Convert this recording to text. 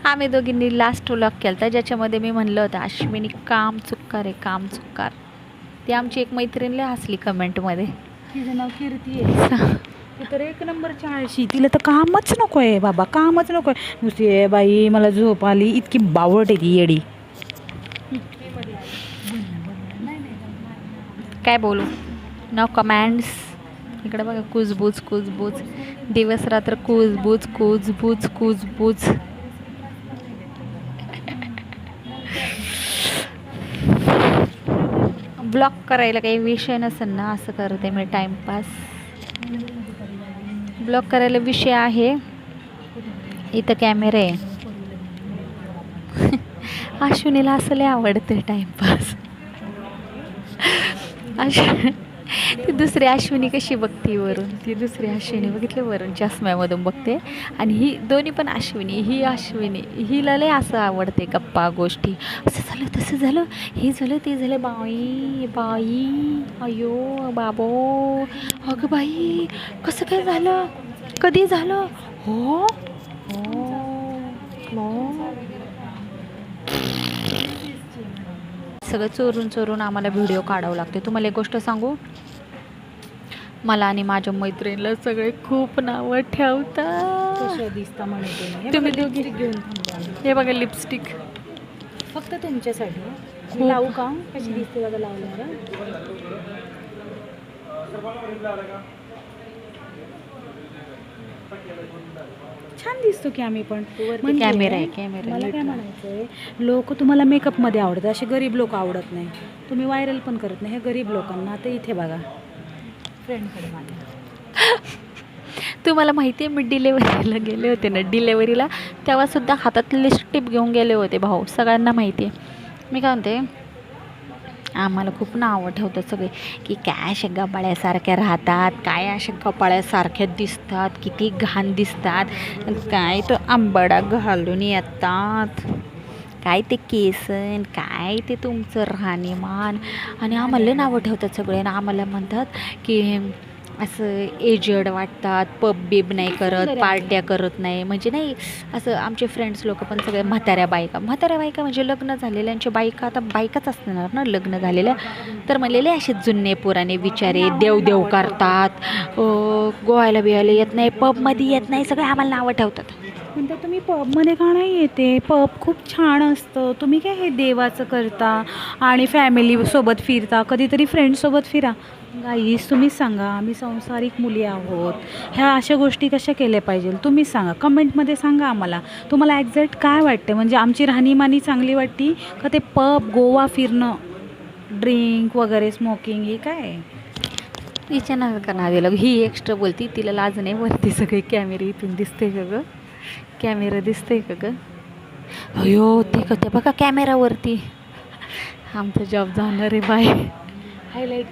आम्ही दोघींनी last vlog केला होता ज्याच्यामध्ये मी म्हणलं होतं अश्विनी काम चुक्कार आहे, काम चुक्कार. ती आमची एक मैत्रिणीला हसली कमेंटमध्ये. तिचं नाव कीर्ती आहे. ती तर एक नंबरची आळशी. तिला तर कामच नको आहे बाबा, कामच नको आहे. नुसती आहे बाई मला झोप आली, इतकी बावळट आहे ती येडी. काय बोलू, नो कमेंट्स. इकडे बघा कुजबूज कुजबूज, दिवस रात्र कुजबूज कुजबूज कुजबूज. ब्लॉग करायला काही विषय नसेल ना, असं करते मी टाईमपास. ब्लॉग करायला विषय आहे, इथं कॅमेरे आहे. अश्विनीला असं लय आवडते टाईमपास. ती दुसरी अश्विनी कशी बघते वरून, ती दुसरी अश्विनी बघितलं वरून चष्म्यामधून बघते. आणि ही दोन्ही पण अश्विनी, ही अश्विनी, हिला लय असं आवडते गप्पा गोष्टी. असं झालं तसं झालं, हे झालं ते झालं, बाई बाई अयो बाबो, अगं बाई कसं काय झालं, कधी झालं, हो हो हो. सगळं चोरून चोरून आम्हाला व्हिडिओ काढावं लागते. तुम्हाला एक गोष्ट सांगू, मला आणि माझ्या मैत्रिणीला सगळे खूप नावं ठेवतात. दिसता म्हणते तुम्ही दोघी दोघी घेऊन. हे बघा लिपस्टिक फक्त तुमच्यासाठी. खूप. लावू का, कशी दिसते बघा लावल्यावर. छान दिसतो की आम्ही पण. म्हणजे कॅमेरा आहे, कॅमेरा. मला काय म्हणायचंय, लोक तुम्हाला मेकअपमध्ये आवडतात, असे गरीब लोक आवडत नाही. तुम्ही व्हायरल पण करत नाही. हे गरीब लोकांना तर इथे बघा फ्रेंडकडे माझ्या. तुम्हाला माहिती आहे, मी डिलेवरीला गेले होते ना, डिलेवरीला तेव्हासुद्धा हातात लिपस्टिक घेऊन गेले होते भाऊ. सगळ्यांना माहिती आहे. मी काय म्हणते, आम्हाला खूप नावं ठेवतात सगळे की काय अशा गबाळ्यासारख्या राहतात, काय अशा गबाळ्यासारख्या दिसतात, किती घाण दिसतात, काय तो आंबाडा घालून येतात, काय ते केसन, काय ते तुमचं राहणीमान. आणि आम्हाला नावं ठेवतात सगळे. आणि आम्हाला म्हणतात की असं एजड वाटतात, पब बिब नाही करत, पार्ट्या करत नाही. म्हणजे नाही असं, आमचे फ्रेंड्स लोक पण सगळे म्हाताऱ्या बायका म्हणजे लग्न झालेल्यांच्या बायका, आता बायकाच असणार ना लग्न झालेल्या, तर म्हणलेले असे जुने पुराणे विचारे, देव करतात, गोवायला बिवायला येत नाही, पबमध्ये येत नाही, सगळे आम्हाला नावं ठेवतात. म्हणतात तुम्ही पबमध्ये का नाही येते, पब खूप छान असतं, तुम्ही काय हे देवाचं करता आणि फॅमिलीसोबत फिरता, कधीतरी फ्रेंड्ससोबत फिरा. गाईस तुम्हीच सांगा, आम्ही संसारिक मुली आहोत, ह्या अशा गोष्टी कशा केल्या पाहिजे तुम्हीच सांगा, कमेंटमध्ये सांगा आम्हाला. तुम्हाला एक्झॅक्ट काय वाटतं, म्हणजे आमची राहणीमानी चांगली वाटती का ते पब गोवा फिरणं, ड्रिंक वगैरे स्मोकिंग, हे काय तिच्या नाव नावेला ही एक्स्ट्रा बोलती, तिला लाज नाही. वरती सगळे कॅमेरे इथून दिसते का गं, कॅमेरा दिसतंय का गं, अयो ते का ते बघा कॅमेरावरती. आमचा जॉब जाणार आहे बाय. हायलाईट